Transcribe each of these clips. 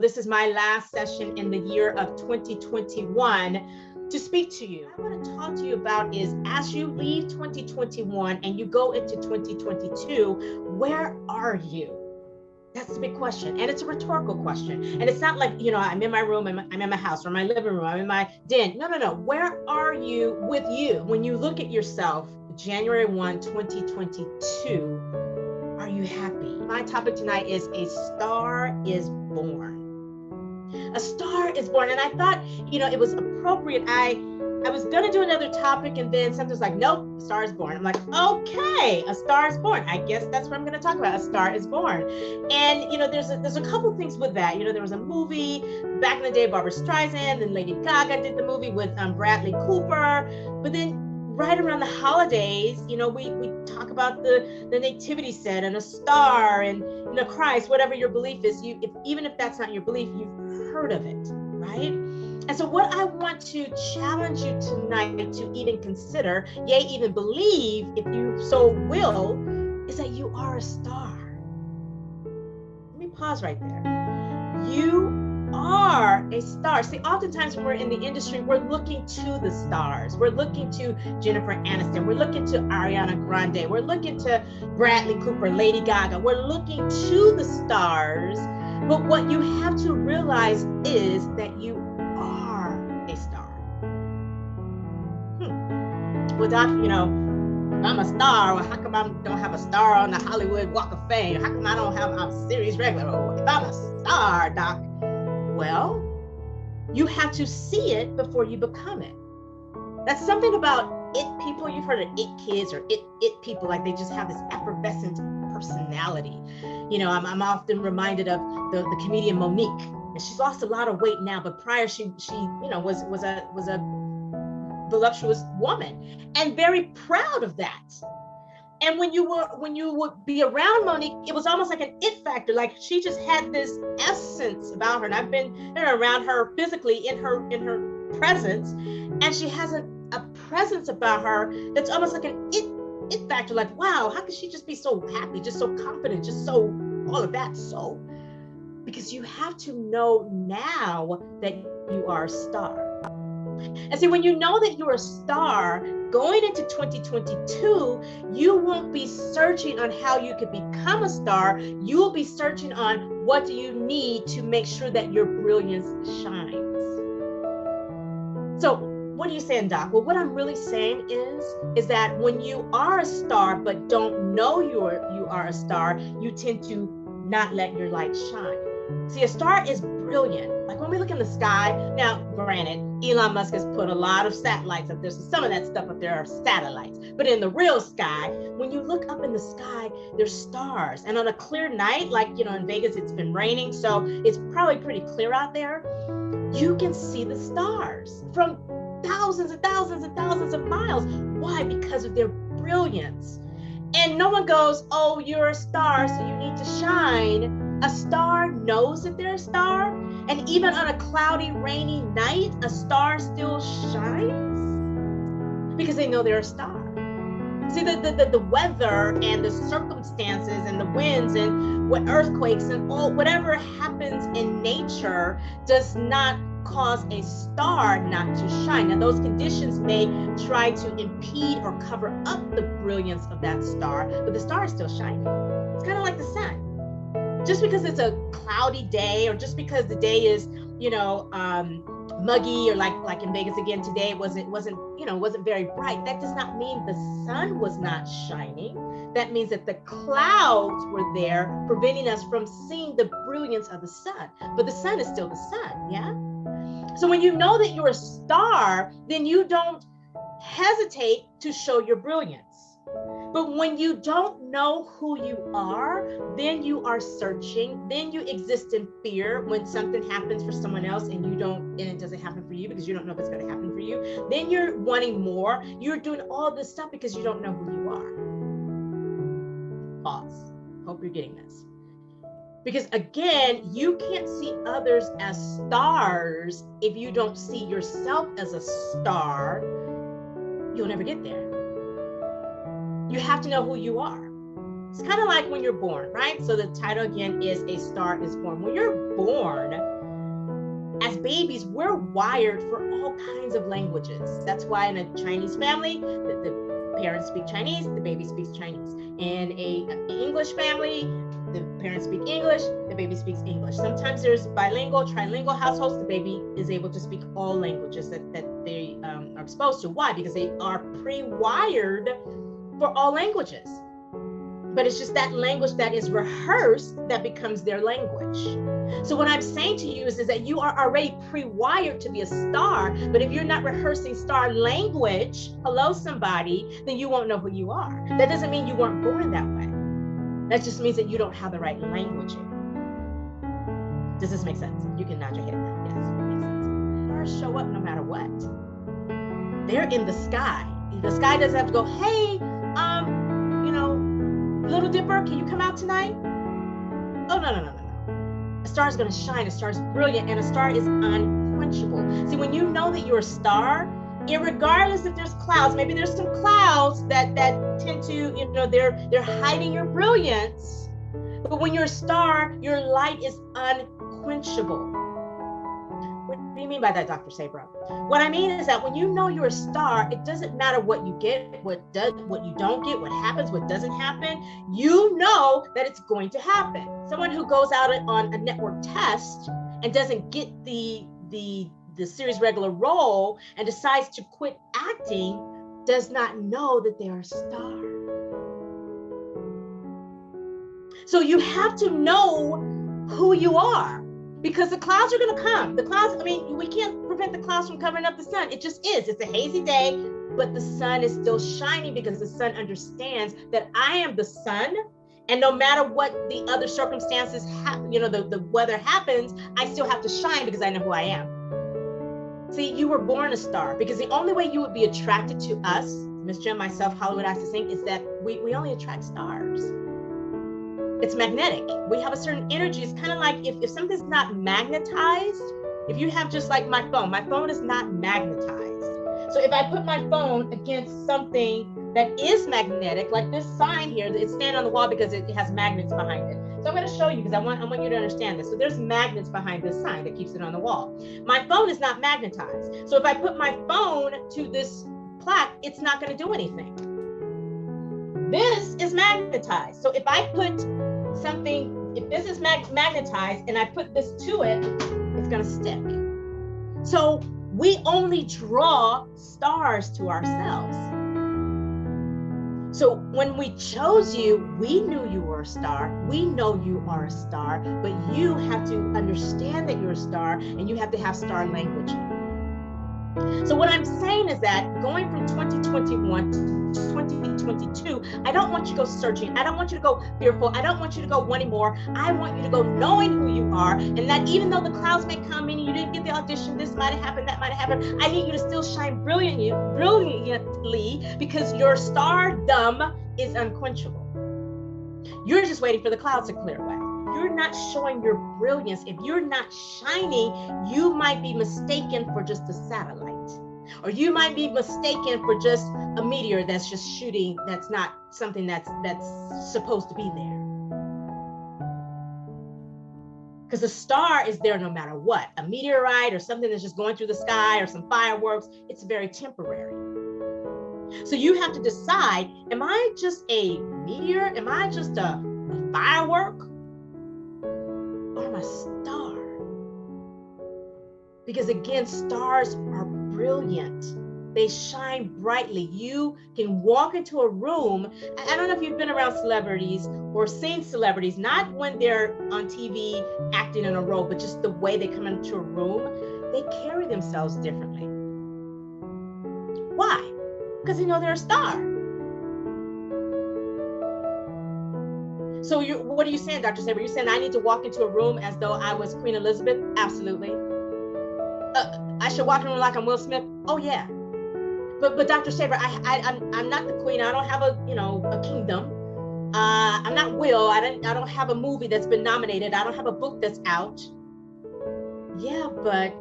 This is my last session in the year of 2021 to speak to you. What I want to talk to you about is, as you leave 2021 and you go into 2022, where are you? That's the big question. And it's a rhetorical question. And it's not like, I'm in my room, I'm in my house, or my living room, I'm in my den. No. Where are you with you? When you look at yourself, January 1, 2022, are you happy? My topic tonight is A Star is Born. A star is born. And I thought, it was appropriate. I was going to do another topic, and then something's like, nope, a star is born. I'm like, okay, a star is born. I guess that's what I'm going to talk about. A Star is Born. And, there's a couple things with that. There was a movie back in the day, Barbara Streisand, and Lady Gaga did the movie with Bradley Cooper. But then right around the holidays, we talk about the nativity set and a star and Christ, whatever your belief is. Even if that's not your belief, you've heard of it, right? And so what I want to challenge you tonight to even consider, yea, even believe, if you so will, is that you are a star. Let me pause right there. You are a star. See, oftentimes when we're in the industry, we're looking to the stars. We're looking to Jennifer Aniston. We're looking to Ariana Grande. We're looking to Bradley Cooper, Lady Gaga. We're looking to the stars. But what you have to realize is that you are a star. Well, Doc, I'm a star. Well, how come I don't have a star on the Hollywood Walk of Fame? How come I don't have a series regular? If I'm a star, Doc. Well, you have to see it before you become it. That's something about it people. You've heard of it kids or it people, like they just have this effervescent personality. I'm often reminded of the comedian Monique, and she's lost a lot of weight now, but prior she was a voluptuous woman and very proud of that. And when you would be around Monique, it was almost like an it factor. Like she just had this essence about her. And I've been around her physically in her presence, and she has a presence about her that's almost like an it factor. Like, wow, how could she just be so happy, just so confident, just so all of that? So, because you have to know now that you are a star. And see, when you know that you're a star, going into 2022, you won't be searching on how you could become a star. You will be searching on what do you need to make sure that your brilliance shines. So what are you saying, Doc? Well, what I'm really saying is that when you are a star but don't know you are a star, you tend to not let your light shine. See, a star is brilliant. Like when we look in the sky, now granted, Elon Musk has put a lot of satellites up there, so some of that stuff up there are satellites. But in the real sky, when you look up in the sky, there's stars. And on a clear night, like, in Vegas, it's been raining, so it's probably pretty clear out there. You can see the stars from thousands and thousands and thousands of miles. Why? Because of their brilliance. And no one goes, oh, you're a star, so you need to shine. A star knows that they're a star, and even on a cloudy, rainy night, a star still shines because they know they're a star. See, the weather and the circumstances and the winds and what earthquakes and all whatever happens in nature does not cause a star not to shine. Now, those conditions may try to impede or cover up the brilliance of that star, but the star is still shining. It's kind of like the sun. Just because it's a cloudy day, or just because the day is, muggy, or like in Vegas again today, it wasn't very bright. That does not mean the sun was not shining. That means that the clouds were there, preventing us from seeing the brilliance of the sun. But the sun is still the sun, yeah? So when you know that you're a star, then you don't hesitate to show your brilliance. But when you don't know who you are, then you are searching, then you exist in fear when something happens for someone else and it doesn't happen for you because you don't know if it's going to happen for you. Then you're wanting more. You're doing all this stuff because you don't know who you are. Pause. Hope you're getting this. Because again, you can't see others as stars if you don't see yourself as a star. You'll never get there. You have to know who you are. It's kind of like when you're born, right? So the title again is A Star is Born. When you're born, as babies, we're wired for all kinds of languages. That's why in a Chinese family, the parents speak Chinese, the baby speaks Chinese. In an English family, the parents speak English, the baby speaks English. Sometimes there's bilingual, trilingual households. The baby is able to speak all languages that they are exposed to. Why? Because they are pre-wired for all languages. But it's just that language that is rehearsed that becomes their language. So what I'm saying to you is that you are already pre-wired to be a star, but if you're not rehearsing star language, hello somebody, then you won't know who you are. That doesn't mean you weren't born that way. That just means that you don't have the right languaging. Does this make sense? You can nod your head now. Yes, it makes sense. Stars show up no matter what. They're in the sky. The sky doesn't have to go, hey, Little Dipper, can you come out tonight? Oh, no. A star is going to shine. A star is brilliant, and a star is unquenchable. See, when you know that you're a star, irregardless if there's clouds, maybe there's some clouds that tend to, they're hiding your brilliance. But when you're a star, your light is unquenchable. What do you mean by that, Dr. Sabra? What I mean is that when you know you're a star, it doesn't matter what you get, what you don't get, what happens, what doesn't happen. You know that it's going to happen. Someone who goes out on a network test and doesn't get the series regular role and decides to quit acting does not know that they're a star. So you have to know who you are. Because the clouds are going to come. The clouds, we can't prevent the clouds from covering up the sun. It just is. It's a hazy day, but the sun is still shining because the sun understands that I am the sun. And no matter what the other circumstances, the weather happens, I still have to shine because I know who I am. See, you were born a star because the only way you would be attracted to us, Miss Jen, myself, Hollywood has to sing, is that we only attract stars. It's magnetic. We have a certain energy. It's kind of like if something's not magnetized, if you have just like my phone is not magnetized. So if I put my phone against something that is magnetic, like this sign here, it's standing on the wall because it has magnets behind it. So I'm going to show you because I want you to understand this. So there's magnets behind this sign that keeps it on the wall. My phone is not magnetized. So if I put my phone to this plaque, it's not going to do anything. This is magnetized. So if I put something, if this is magnetized and I put this to it, it's going to stick. So we only draw stars to ourselves. So when we chose you, we knew you were a star. We know you are a star, but you have to understand that you're a star and you have to have star language. So what I'm saying is that going from 2021 to 2022, I don't want you to go searching. I don't want you to go fearful. I don't want you to go wanting more. I want you to go knowing who you are, and that even though the clouds may come in and you didn't get the audition, this might have happened, that might have happened, I need you to still shine brilliantly because your stardom is unquenchable. You're just waiting for the clouds to clear away. You're not showing your brilliance. If you're not shining, you might be mistaken for just a satellite. Or you might be mistaken for just a meteor that's just shooting, that's not something that's supposed to be there. Because a star is there no matter what. A meteorite or something that's just going through the sky or some fireworks, it's very temporary. So you have to decide, am I just a meteor? Am I just a firework? Or am I a star? Because again, stars are brilliant. They shine brightly. You can walk into a room. I don't know if you've been around celebrities or seen celebrities, not when they're on TV acting in a role, but just the way they come into a room, they carry themselves differently. Why? Because they know they're a star. So what are you saying, Dr. Sabra? You're saying I need to walk into a room as though I was Queen Elizabeth? Absolutely. I should walk in a room like I'm Will Smith? Oh yeah. But Dr. Sabra, I'm not the queen. I don't have a kingdom. I'm not Will. I don't have a movie that's been nominated. I don't have a book that's out. Yeah, but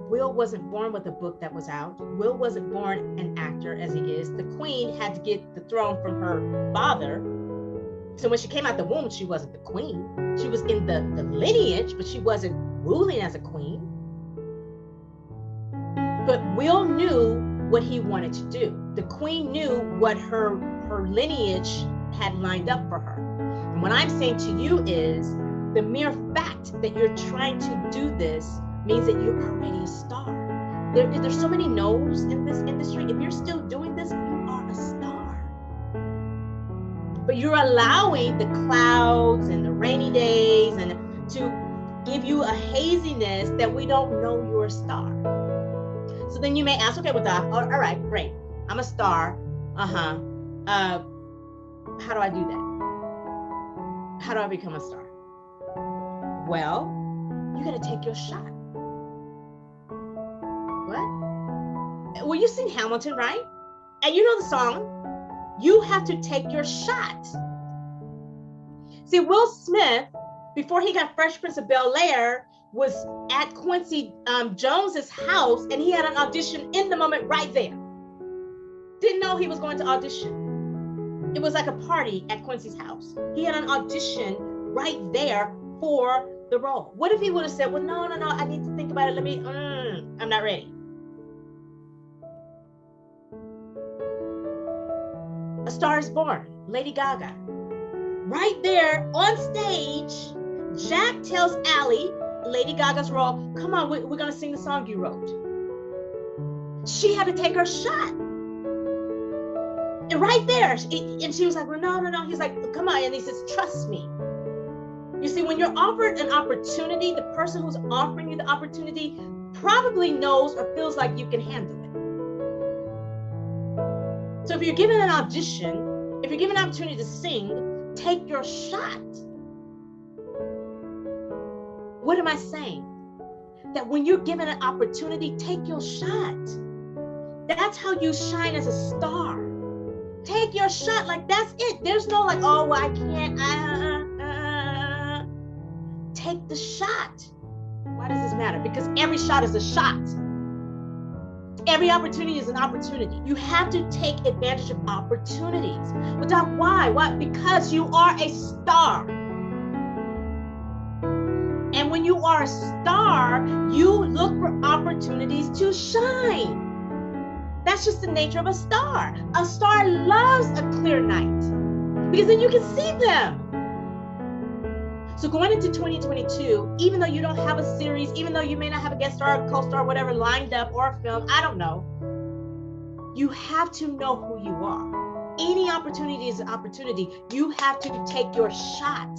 Will wasn't born with a book that was out. Will wasn't born an actor as he is. The queen had to get the throne from her father. So when she came out the womb, she wasn't the queen. She was in the lineage, but she wasn't ruling as a queen. But Will knew what he wanted to do. The queen knew what her lineage had lined up for her. And what I'm saying to you is the mere fact that you're trying to do this means that you're already a star. There's so many no's in this industry. If you're still doing this, you are a star. But you're allowing the clouds and the rainy days and to give you a haziness that we don't know you're a star. So then you may ask, okay, well, Doc, all right, great. I'm a star. How do I do that? How do I become a star? Well, you got to take your shot. What? Well, you've seen Hamilton, right? And you know the song. You have to take your shot. See, Will Smith, before he got Fresh Prince of Bel-Air, was at Quincy Jones's house, and he had an audition in the moment right there. Didn't know he was going to audition. It was like a party at Quincy's house. He had an audition right there for the role. What if he would have said, well, no, I need to think about it. I'm not ready. A Star is Born, Lady Gaga. Right there on stage, Jack tells Allie, Lady Gaga's role, come on, we're going to sing the song you wrote. She had to take her shot. And right there, and she was like, well, no. He's like, come on. And he says, trust me. You see, when you're offered an opportunity, the person who's offering you the opportunity probably knows or feels like you can handle it. So if you're given an audition, if you're given an opportunity to sing, take your shot. What am I saying? That when you're given an opportunity, take your shot. That's how you shine as a star. Take your shot, like that's it. There's no like, oh, well, I can't. Take the shot. Why does this matter? Because every shot is a shot. Every opportunity is an opportunity. You have to take advantage of opportunities. But Doc, why? Why? Because you are a star. And when you are a star, you look for opportunities to shine. That's just the nature of a star. A star loves a clear night because then you can see them. So going into 2022, even though you don't have a series, even though you may not have a guest star, co-star, whatever lined up or a film, I don't know, you have to know who you are. Any opportunity is an opportunity. You have to take your shot.